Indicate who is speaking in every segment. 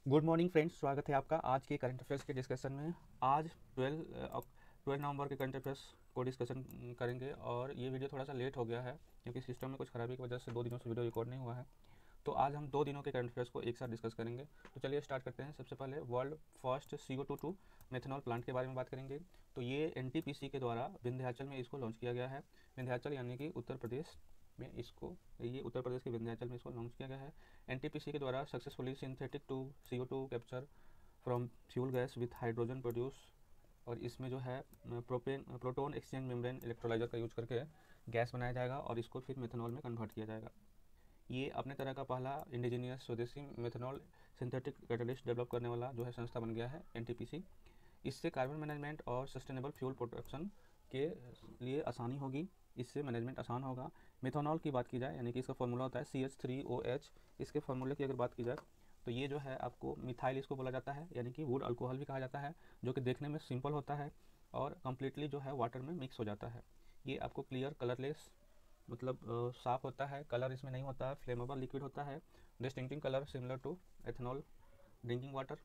Speaker 1: Good morning friends, स्वागत है आपका आज के करंट अफेयर्स के डिस्कशन में। आज 12 नवंबर के करंट अफेयर्स को डिस्कशन करेंगे और ये वीडियो थोड़ा सा लेट हो गया है क्योंकि सिस्टम में कुछ खराबी की वजह से 2 दिनों से वीडियो रिकॉर्ड नहीं हुआ है। तो आज हम 2 दिनों के करंट अफेयर्स को एक साथ डिस्कस करेंगे। तो चलिए स्टार्ट करते हैं। सबसे पहले world first CO2 methanol plant के बारे में बात करेंगे। तो ये NTPC के द्वारा विंध्याचल में इसको लॉन्च किया गया है। विंध्याचल यानी कि उत्तर प्रदेश में इसको, ये उत्तर प्रदेश के विंध्याचल में इसको लॉन्च किया गया है। NTPC के द्वारा successfully synthetic to CO2 capture from fuel gas with hydrogen produce. और इसमें जो है प्रोटोन एक्सचेंज मेम्ब्रेन इलेक्ट्रोलाइजर का यूज करके गैस बनाया जाएगा और इसको फिर मेथनॉल में कन्वर्ट किया जाएगा। ये अपने तरह का पहला इंडिजीनियस स्वदेशी मेथनॉल सिंथेटिक कैटलिस्ट डेवलप करने वाला जो है संस्था बन गया है NTPC। इससे कार्बन मैनेजमेंट और सस्टेनेबल फ्यूल प्रोडक्शन के लिए आसानी होगी, इससे मैनेजमेंट आसान होगा। मेथनॉल की बात की जाए यानी कि इसका फॉर्मूला होता है CH3OH। इसके फार्मूले की अगर बात की जाए तो ये जो है आपको मिथाइल इसको बोला जाता है, यानी कि वुड अल्कोहल भी कहा जाता है, जो कि देखने में सिंपल होता है और कम्प्लीटली जो है वाटर में मिक्स हो जाता है। ये आपको क्लियर कलरलेस, मतलब साफ होता है, कलर इसमें नहीं होता है, फ्लेमेबल लिक्विड होता है, distinctive colour similar to ethanol drinking water.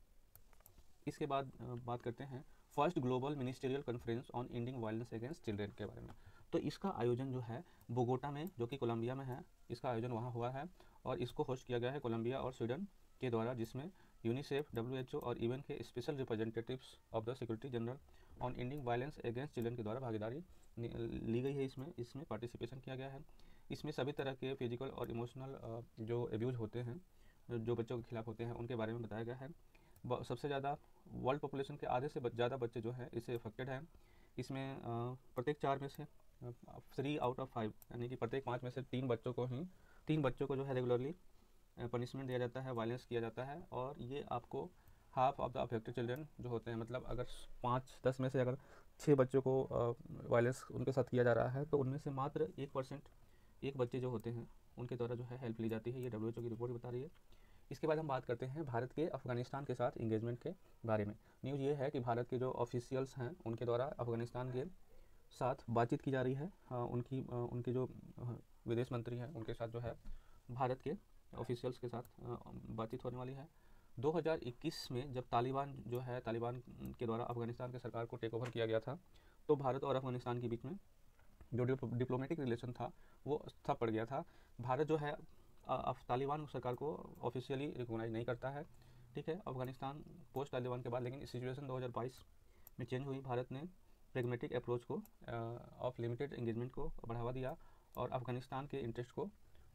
Speaker 1: इसके बाद बात करते हैं first global ministerial conference on ending violence against children के बारे में। तो इसका आयोजन जो है बोगोटा में, जो कि कोलंबिया में है, इसका आयोजन वहाँ हुआ है और इसको होस्ट किया गया है कोलंबिया और स्वीडन के द्वारा, जिसमें यूनिसेफ, WHO और यूएन के special representatives of the security general on ending violence against children के द्वारा भागीदारी ली गई है। इसमें पार्टिसिपेशन किया गया है। इसमें सभी तरह के फिजिकल और इमोशनल जो एब्यूज़ होते हैं, जो बच्चों के खिलाफ होते हैं, उनके बारे में बताया गया है। सबसे ज़्यादा वर्ल्ड पॉपुलेशन के आधे से ज़्यादा बच्चे जो हैं इससे अफेक्टेड हैं। इसमें प्रत्येक 4 में से 3 आउट ऑफ 5, यानी कि प्रत्येक 5 में से 3 बच्चों को जो है रेगुलरली पनिशमेंट दिया जाता है, वायलेंस किया जाता है। और ये आपको half of the affected children जो होते हैं, मतलब अगर 5-10 में से अगर 6 बच्चों को वायलेंस उनके साथ किया जा रहा है तो उनमें से मात्र 1%, एक बच्चे जो होते हैं उनके द्वारा जो है हेल्प ली जाती है। ये WHO की रिपोर्ट बता रही है। इसके बाद हम बात करते हैं भारत के अफ़गानिस्तान के साथ इंगेजमेंट के बारे में। न्यूज़ ये है कि भारत के जो ऑफिशियल्स हैं उनके द्वारा अफ़गानिस्तान के साथ बातचीत की जा रही है। उनके जो विदेश मंत्री हैं उनके साथ जो है भारत के ऑफिशियल्स के साथ बातचीत होने वाली है। 2021 में जब तालिबान के द्वारा अफ़गानिस्तान की सरकार को टेक ओवर किया गया था, तो भारत और अफ़गानिस्तान के बीच में जो डिप्लोमेटिक रिलेशन था वो ठप पड़ गया था। भारत जो है तालिबान सरकार को ऑफिशियली रिकॉग्नाइज नहीं करता है, ठीक है, अफगानिस्तान पोस्ट तालिबान के बाद। लेकिन इस सिचुएशन 2022 में चेंज हुई। भारत ने प्रेगमेटिक अप्रोच को ऑफ लिमिटेड एंगेजमेंट को बढ़ावा दिया और अफगानिस्तान के इंटरेस्ट को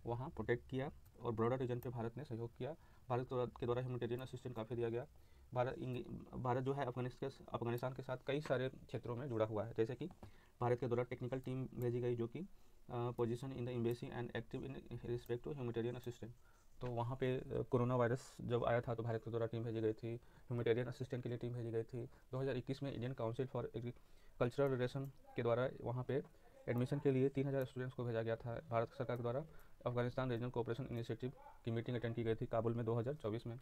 Speaker 1: वहाँ प्रोटेक्ट किया और ब्रॉडर रीजन पे भारत ने सहयोग किया। भारत के द्वारा ह्यूमैनिटेरियन असिस्टेंस काफ़ी दिया गया। भारत जो है अफगानिस्तान के साथ कई सारे क्षेत्रों में जुड़ा हुआ है, जैसे कि भारत के द्वारा टेक्निकल टीम भेजी गई जो कि position in the embassy and active in respect to humanitarian assistant. तो वहाँ पे कोरोना वायरस जब आया था तो भारत के द्वारा टीम भेजी गई थी, ह्यूमैनिटेरियन असिस्टेंट के लिए टीम भेजी गई थी। 2021 में Indian council for cultural relation के द्वारा वहाँ पे एडमिशन के लिए 3000 स्टूडेंट्स को भेजा गया था। भारत सरकार के द्वारा अफगानिस्तान रीजनल कोऑपरेशन इनिशिएटिव की मीटिंग अटेंड की गई थी काबुल में 2024 में।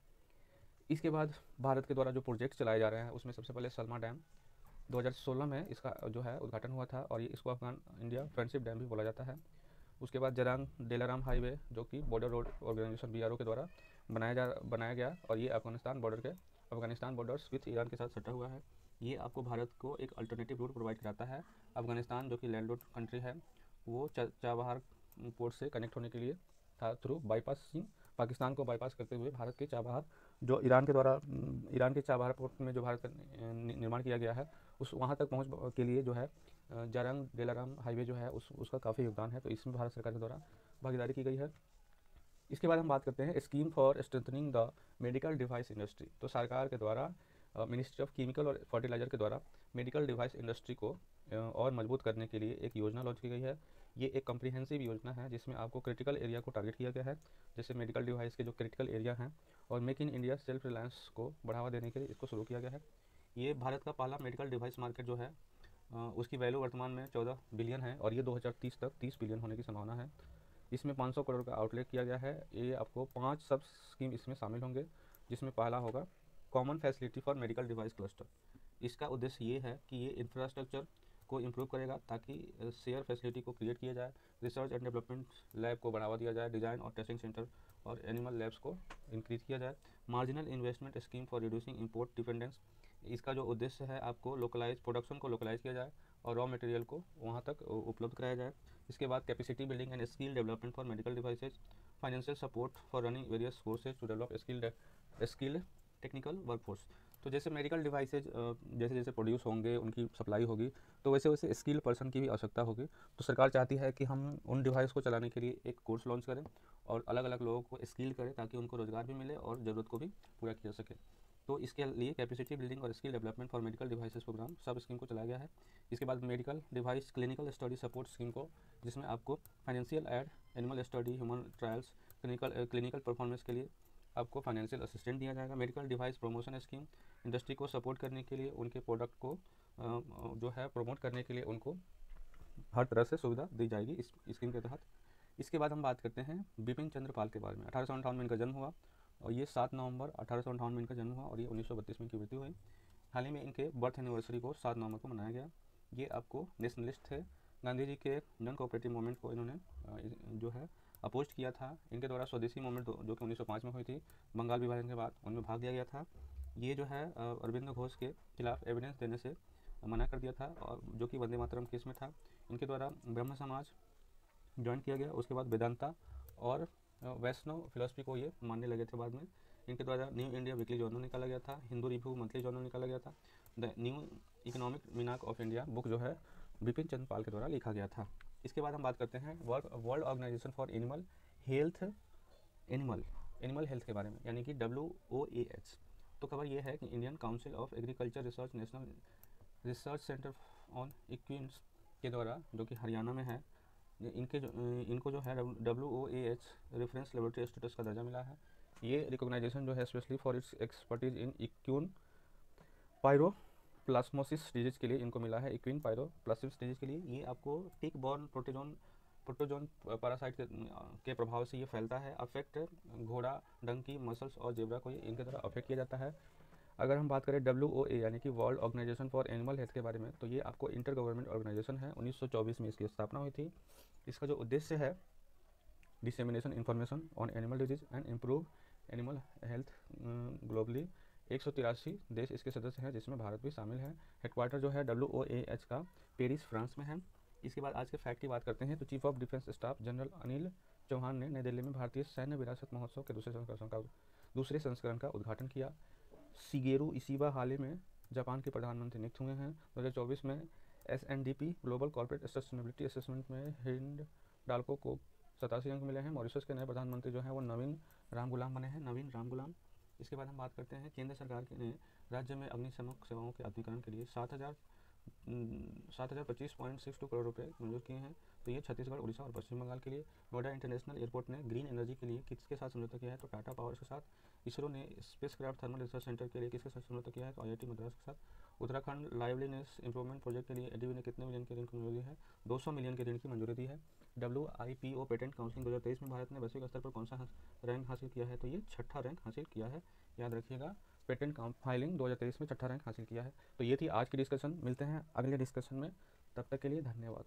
Speaker 1: इसके बाद भारत के द्वारा जो प्रोजेक्ट चलाए जा रहे हैं उसमें सबसे पहले सलमा डैम 2016 में इसका जो है उद्घाटन हुआ था और ये इसको अफगान इंडिया फ्रेंडशिप डैम भी बोला जाता है। उसके बाद जरांग डेलाराम हाईवे जो कि बॉर्डर रोड ऑर्गेनाइजेशन BRO के द्वारा बनाया गया और ये अफगानिस्तान बॉर्डर्स विथ ईरान के साथ सटा हुआ है। ये आपको भारत को एक अल्टरनेटिव रूट प्रोवाइड कराता है। अफगानिस्तान जो कि लैंड लॉर्ड कंट्री है, वो चाबहार पोर्ट से कनेक्ट होने के लिए था थ्रू बाईपासिंग, पाकिस्तान को बाईपास करते हुए भारत के चाबहार, जो ईरान के चाबहार पोर्ट में जो भारत का निर्माण किया गया है, उस वहाँ तक पहुँच के लिए जो है जारंग डेलाराम हाईवे जो है उसका काफ़ी योगदान है। तो इसमें भारत सरकार के द्वारा भागीदारी की गई है। इसके बाद हम बात करते हैं scheme for strengthening the medical device industry. तो सरकार के द्वारा मिनिस्ट्री ऑफ केमिकल और फर्टिलाइजर के द्वारा मेडिकल डिवाइस इंडस्ट्री को और मजबूत करने के लिए एक योजना लॉन्च की गई है। ये एक कम्प्रीहेंसिव योजना है जिसमें आपको क्रिटिकल एरिया को टारगेट किया गया है, जैसे मेडिकल डिवाइस के जो क्रिटिकल एरिया हैं, और make in India self reliance को बढ़ावा देने के लिए इसको शुरू किया गया है। ये भारत का पहला मेडिकल डिवाइस मार्केट जो है उसकी वैल्यू वर्तमान में 14 बिलियन है और ये 2030 तक 30 बिलियन होने की संभावना है। इसमें 500 करोड़ का आउटलेट किया गया है। ये आपको 5 सब स्कीम इसमें शामिल होंगे, जिसमें पहला होगा common facility for medical device cluster. इसका उद्देश्य ये है कि ये इंफ्रास्ट्रक्चर को इम्प्रूव करेगा ताकि शेयर फैसिलिटी को क्रिएट किया जाए, रिसर्च एंड डेवलपमेंट लैब को बढ़ावा दिया जाए, डिज़ाइन और टेस्टिंग सेंटर और एनिमल लैब्स को इंक्रीज किया जाए। Marginal investment scheme for reducing import dependence, इसका जो उद्देश्य है आपको लोकलाइज प्रोडक्शन को लोकलाइज किया जाए और रॉ मटेरियल को वहाँ तक उपलब्ध कराया जाए। इसके बाद capacity building and skill development for medical devices, financial support for running various courses to develop skill technical workforce. तो जैसे मेडिकल डिवाइसेज जैसे जैसे प्रोड्यूस होंगे, उनकी सप्लाई होगी, तो वैसे वैसे स्किल पर्सन की भी आवश्यकता होगी। तो सरकार चाहती है कि हम उन डिवाइस को चलाने के लिए एक कोर्स लॉन्च करें और अलग अलग लोगों को स्किल करें ताकि उनको रोज़गार भी मिले और ज़रूरत को भी पूरा किया जा सके। तो इसके लिए कैपेसिटी बिल्डिंग और skill development for medical devices programme सब स्कीम को चलाया गया है। इसके बाद medical device clinical study support scheme को, जिसमें आपको financial aid, animal study, human trials, clinical performance के लिए आपको फाइनेंशियल असिस्टेंट दिया जाएगा। Medical device promotion scheme, industry को सपोर्ट करने के लिए, उनके प्रोडक्ट को जो है प्रमोट करने के लिए उनको हर तरह से सुविधा दी जाएगी इस स्कीम के तहत। इसके बाद हम बात करते हैं बिपिन चंद्र पाल के बारे में। 1858 में इनका जन्म हुआ और ये 7 नवंबर 1858 में इनका जन्म हुआ और ये 1932 में इनकी मृत्यु हुई। हाल ही में इनके बर्थ एनिवर्सरी को 7 नवंबर को मनाया गया। ये आपको नेशनलिस्ट थे। गांधी जी के नॉन कोऑपरेटिव मूवमेंट को इन्होंने जो है अपोज किया था। इनके द्वारा स्वदेशी मूवमेंट जो कि 1905 में हुई थी बंगाल विभाजन के बाद, उनमें भाग लिया गया था। ये जो है अरविंद घोष के खिलाफ एविडेंस देने से मना कर दिया था और जो कि वंदे मातरम केस में था। इनके द्वारा ब्रह्म समाज ज्वाइन किया गया। उसके बाद वेदांता और वैष्णव फिलोसफी को ये मानने लगे थे बाद में। इनके द्वारा न्यू इंडिया वीकली जर्नल निकाला गया था, हिंदू रिव्यू मंथली जर्नल निकाला गया था। The new economic menace of India book जो है बिपिन चंद्र पाल के द्वारा लिखा गया था। इसके बाद हम बात करते हैं world organisation for animal health के बारे में, यानी कि WOAH। तो खबर ये है कि Indian council of agriculture research national research centre on इक्विन्स के द्वारा, जो कि हरियाणा में है, इनको जो है WOAH रेफरेंस लेबोरेटरी स्टेटस का दर्जा मिला है। ये रिकॉग्नाइजेशन जो है specially for its expertise in equine piroplasmosis disease के लिए इनको मिला है। इक्विन पायरोप्लास्मोसिस डिजीज के लिए ये आपको टिक बॉर्न प्रोटोजोन पैरासाइट के प्रभाव से ये फैलता है। अफेक्ट घोड़ा, डंकी, मसल्स और जेब्रा को ये इनके द्वारा अफेक्ट किया जाता है। अगर हम बात करें WOA यानी कि world organisation for animal health के बारे में, तो ये आपको इंटर गवर्नमेंट ऑर्गेनाइजेशन है। 1924 में इसकी स्थापना हुई थी। इसका जो उद्देश्य है dissemination information on animal disease and improve animal health globally. 183 देश इसके सदस्य हैं, जिसमें भारत भी शामिल है। हेडक्वार्टर जो है WOAH का पेरिस, फ्रांस में है। इसके बाद आज के फैक्ट की बात करते हैं तो chief of defence staff general Anil Chauhan ने नई दिल्ली में भारतीय सैन्य विरासत महोत्सव के दूसरे संस्करण का उद्घाटन किया। शिगेरू इशिबा हाल ही में जापान के प्रधानमंत्री नियुक्त हुए हैं। 2024 में SNDP global corporate sustainability assessment में हिंडाल्को को 87 अंक मिले हैं। मॉरिशस के नए प्रधानमंत्री जो हैं वो नवीन राम गुलाम बने हैं, नवीन राम गुलाम। इसके बाद हम बात करते हैं केंद्र सरकार ने राज्य में अग्निशमन सेवाओं के आधुनिकीकरण के लिए 7,025.62 करोड़ रुपए मंजूर किए हैं। तो ये छत्तीसगढ़, उड़ीसा और पश्चिम बंगाल के लिए। नोएडा इंटरनेशनल एयरपोर्ट ने ग्रीन एनर्जी के लिए किसके साथ समझौता किया है, तो टाटा पावर के साथ। इसरो ने space craft thermal research centre के लिए किसके साथ समझौता किया है, तो IIT मद्रास के साथ। उत्तराखंड लाइवलीनेस इंप्रूवमेंट प्रोजेक्ट के लिए ADB ने कितने मिलियन के ऋण की मंजूरी है, 200 मिलियन के ऋण की मंजूरी दी है। WIPO पेटेंट काउंसिलिंग 2023 में भारत ने वैश्विक स्तर पर कौन सा रैंक हासिल किया है, तो ये 6ठा रैंक हासिल किया है। याद रखिएगा, पेटेंट फाइलिंग 2023 में 6ठा रैंक हासिल किया है। तो ये थी आज की डिस्कशन। मिलते हैं अगले डिस्कशन में, तब तक के लिए धन्यवाद।